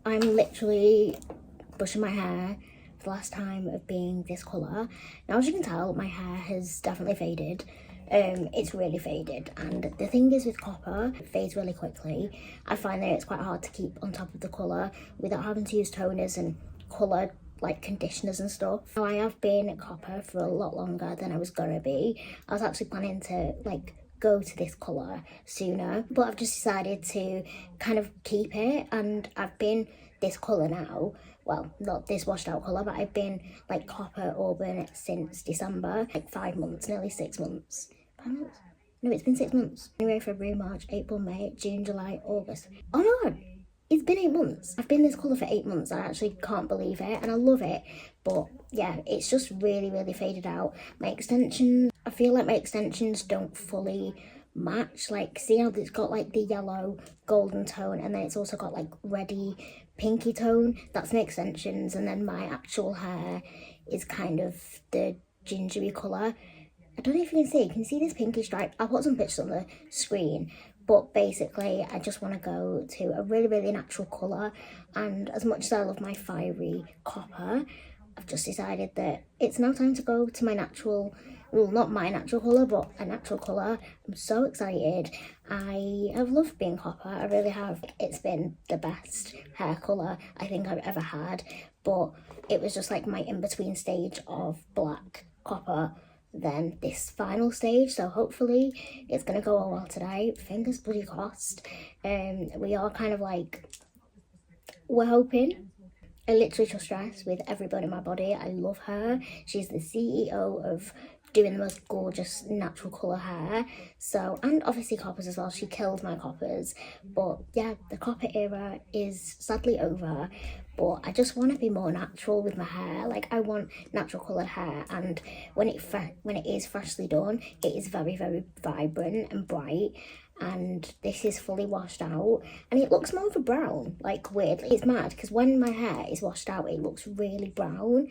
I'm literally brushing my hair for the last time of being this colour. Now, as you can tell, my hair has definitely faded. It's really faded, and the thing is with copper, it fades really quickly. I find that it's quite hard to keep on top of the colour without having to use toners and colour like conditioners and stuff. Now, I have been copper for a lot longer than I was gonna be. I was actually planning to like go to this colour sooner, but I've just decided to kind of keep it, and I've been this colour now. Well, not this washed out colour, but I've been like copper auburn since December, like 5 months, nearly 6 months. 5 months? No, it's been 6 months. January, February, March, April, May, June, July, August. Oh my god, it's been 8 months. I've been this colour for 8 months. I actually can't believe it, and I love it. But yeah, it's just really, really faded out. My extensions, I feel like my extensions don't fully match. Like, see how it's got like the yellow golden tone, and then it's also got like reddy pinky tone. That's my extensions, and then my actual hair is kind of the gingery colour. I don't know if you can see this pinky stripe. I'll put some pictures on the screen, but basically I just want to go to a really, really natural colour. And as much as I love my fiery copper, I've just decided that it's now time to go to my natural, well, not my natural colour, but a natural colour. I'm so excited. I have loved being copper, I really have. It's been the best hair colour I think I've ever had, but it was just like my in-between stage of black, copper, then this final stage. So hopefully it's going to go all well today. Fingers bloody crossed. We are kind of like, we're hoping. I literally trust Jess with every bone in my body. I love her. She's the CEO of doing the most gorgeous natural colour hair. So, and obviously coppers as well. She killed my coppers. But yeah, the copper era is sadly over. But I just want to be more natural with my hair. Like, I want natural coloured hair, and when it is freshly done, it is very, very vibrant and bright. And this is fully washed out, and it looks more of a brown, like weirdly. It's mad because when my hair is washed out, it looks really brown,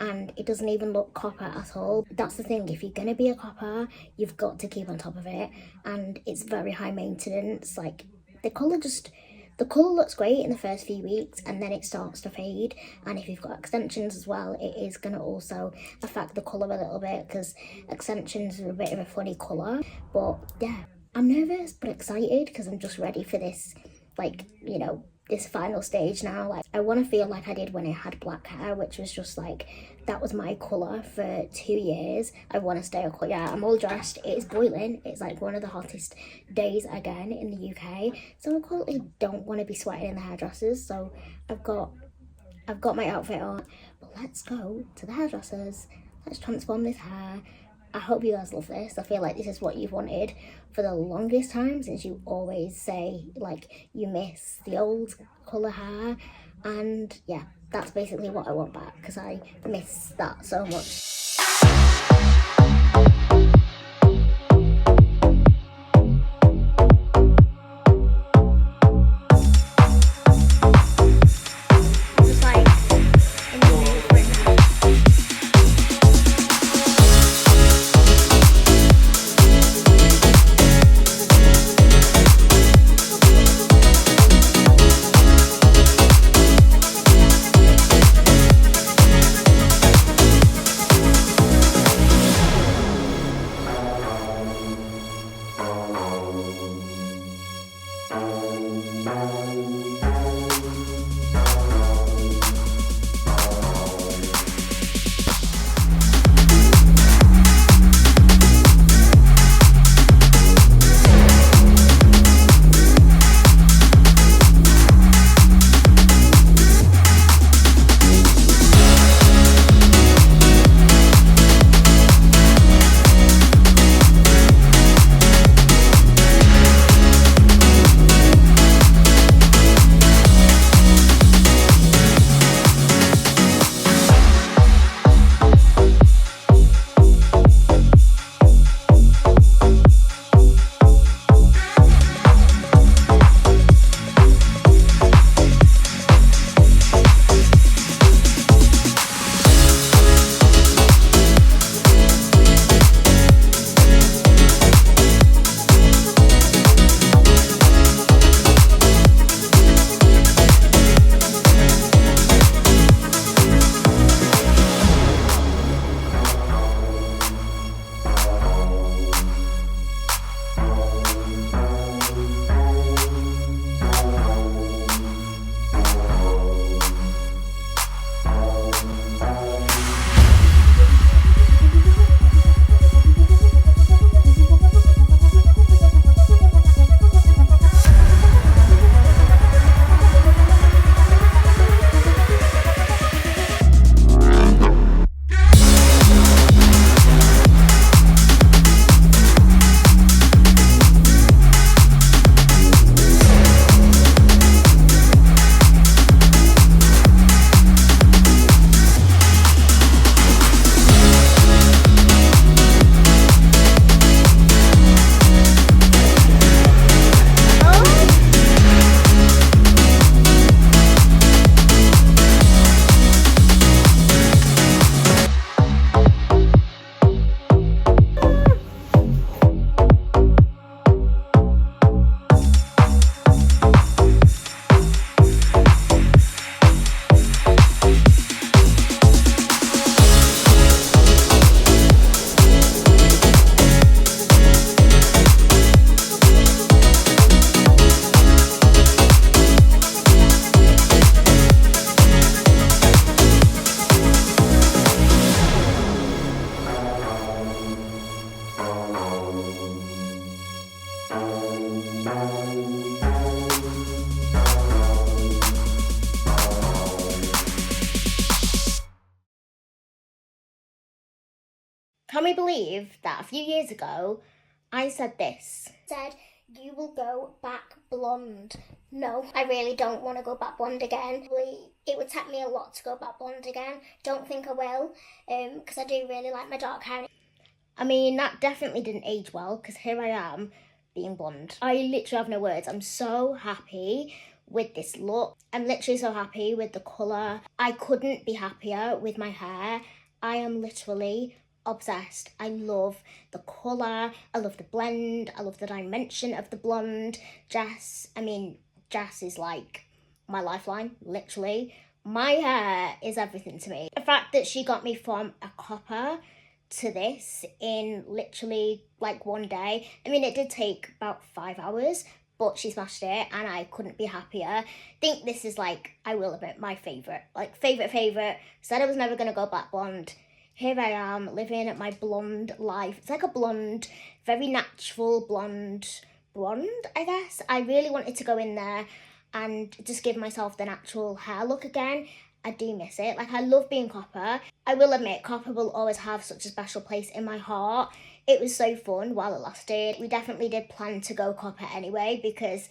and it doesn't even look copper at all. That's the thing, if you're gonna be a copper, you've got to keep on top of it, and it's very high maintenance. Like, the colour looks great in the first few weeks, and then it starts to fade. And if you've got extensions as well, it is going to also affect the colour a little bit, because extensions are a bit of a funny colour. But yeah, I'm nervous but excited because I'm just ready for this, like, you know, this final stage now. Like, I want to feel like I did when I had black hair, which was just like, that was my colour for 2 years. I want to stay colour. Yeah, I'm all dressed. It is boiling. It's like one of the hottest days again in the UK. So I currently don't want to be sweating in the hairdressers. So I've got my outfit on. But let's go to the hairdressers. Let's transform this hair. I hope you guys love this. I feel like this is what you've wanted for the longest time, since you always say like you miss the old colour hair. And yeah, that's basically what I want back, because I miss that so much. Can we believe that a few years ago, I said this? Said, you will go back blonde. No, I really don't want to go back blonde again. It would take me a lot to go back blonde again. Don't think I will, because I do really like my dark hair. I mean, that definitely didn't age well, because here I am, being blonde. I literally have no words. I'm so happy with this look. I'm literally so happy with the colour. I couldn't be happier with my hair. I am literally obsessed. I love the colour, I love the blend, I love the dimension of the blonde. Jess is like my lifeline, literally. My hair is everything to me. The fact that she got me from a copper to this in literally like one day. I mean, it did take about 5 hours, but she smashed it and I couldn't be happier. I think this is like, I will admit, my favourite. Like, favourite. Said I was never going to go back blonde. Here I am, living my blonde life. It's like a blonde, very natural blonde, I guess. I really wanted to go in there and just give myself the natural hair look again. I do miss it. Like, I love being copper. I will admit, copper will always have such a special place in my heart. It was so fun while it lasted. We definitely did plan to go copper anyway, because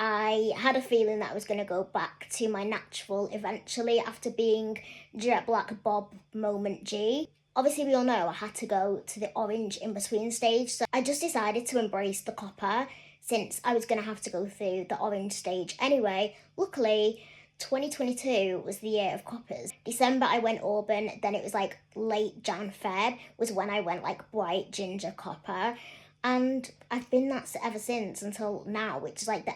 I had a feeling that I was going to go back to my natural eventually after being jet black bob moment G. Obviously, we all know I had to go to the orange in between stage, so I just decided to embrace the copper since I was going to have to go through the orange stage anyway. Luckily, 2022 was the year of coppers. December I went auburn, then it was like late Jan Feb was when I went like bright ginger copper, and I've been that ever since until now, which is like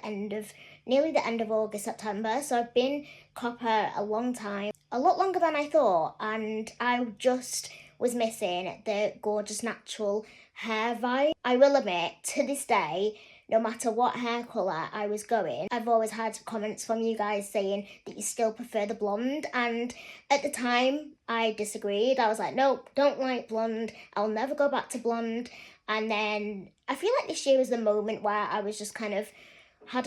nearly the end of August, September. So I've been copper a long time, a lot longer than I thought, and I just was missing the gorgeous natural hair vibe. I will admit, to this day, no matter what hair colour I was going, I've always had comments from you guys saying that you still prefer the blonde, and at the time I disagreed. I was like, nope, don't like blonde, I'll never go back to blonde. And then I feel like this year was the moment where I was just kind of I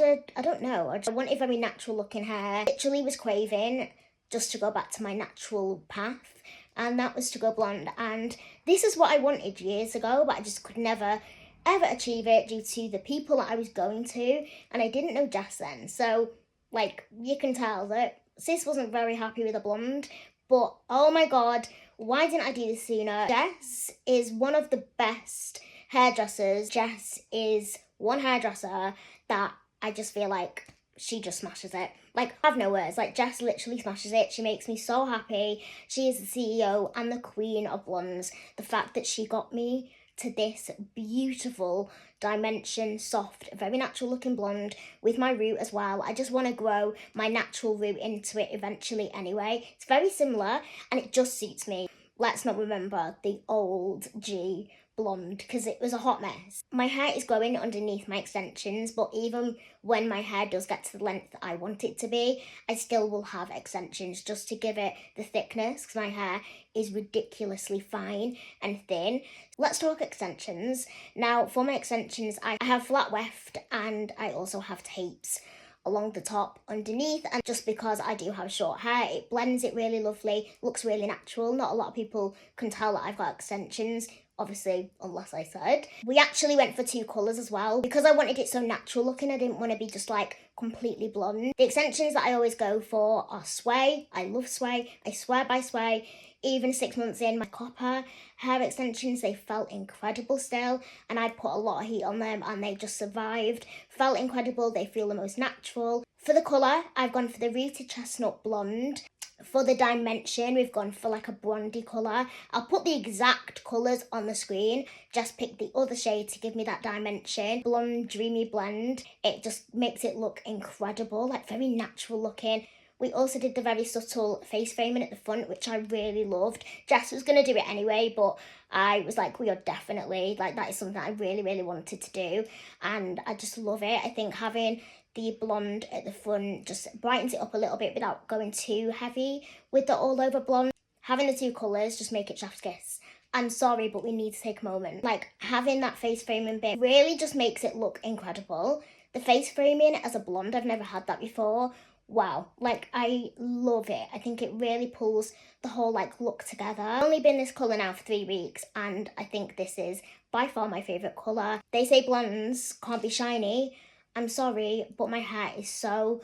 wanted very natural looking hair. Literally was craving just to go back to my natural path, and that was to go blonde. And this is what I wanted years ago, but I just could never ever achieve it due to the people that I was going to, and I didn't know Jess then. So, like, you can tell that sis wasn't very happy with a blonde, but oh my god, why didn't I do this sooner? Jess is one of the best hairdressers. Jess is one hairdresser that I just feel like she just smashes it. Like, I have no words. Like, Jess literally smashes it. She makes me so happy. She is the CEO and the queen of blondes. The fact that she got me to this beautiful dimension, soft, very natural looking blonde with my root as well. I just want to grow my natural root into it eventually anyway. It's very similar and it just suits me. Let's not remember the old G blonde because it was a hot mess. My hair is growing underneath my extensions, but even when my hair does get to the length that I want it to be, I still will have extensions just to give it the thickness because my hair is ridiculously fine and thin. Let's talk extensions. Now, for my extensions, I have flat weft and I also have tapes along the top underneath, and just because I do have short hair, it blends it really lovely, looks really natural. Not a lot of people can tell that I've got extensions, obviously, unless I said. We actually went for 2 colours as well because I wanted it so natural looking. I didn't want to be just like completely blonde. The extensions that I always go for are Sway. I love Sway. I swear by Sway. Even 6 months in, my copper hair extensions, they felt incredible still, and I'd put a lot of heat on them and they just survived. Felt incredible, they feel the most natural. For the colour, I've gone for the Rooted Chestnut Blonde. For the dimension, we've gone for like a bronzy colour. I'll put the exact colours on the screen. Just pick the other shade to give me that dimension. Blonde Dreamy Blend. It just makes it look incredible, like very natural looking. We also did the very subtle face framing at the front, which I really loved. Jess was going to do it anyway, but I was like, we are definitely, like, that is something I really, really wanted to do. And I just love it. I think having the blonde at the front just brightens it up a little bit without going too heavy with the all over blonde. Having the 2 colours just make it chef's kiss. I'm sorry, but we need to take a moment. Like, having that face framing bit really just makes it look incredible. The face framing as a blonde, I've never had that before. wow, like I love it. I think it really pulls the whole like look together. I've only been this colour now for 3 weeks and I think this is by far my favourite colour. They say blondes can't be shiny. I'm sorry, but my hair is so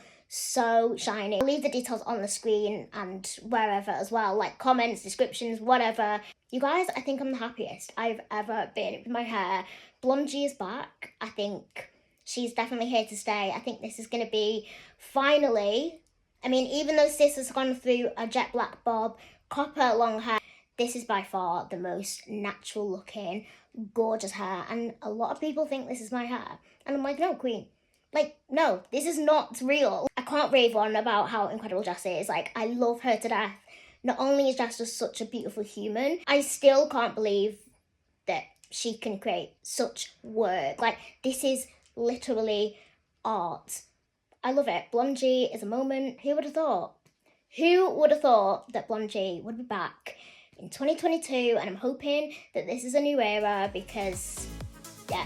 shiny. I'll leave the details on the screen and wherever as well, like comments, descriptions, whatever. You guys, I think I'm the happiest I've ever been with my hair. Blondie is back. I think she's definitely here to stay. I think this is going to be finally, I mean, even though sis has gone through a jet black bob, copper long hair, this is by far the most natural looking, gorgeous hair. And a lot of people think this is my hair. And I'm like, no, queen. Like, no, this is not real. I can't rave on about how incredible Jess is. Like, I love her to death. Not only is Jess just such a beautiful human, I still can't believe that she can create such work. Like, this is literally art. I love it. Blondie is a moment. Who would have thought? Who would have thought that Blondie would be back in 2022? And I'm hoping that this is a new era because, yeah,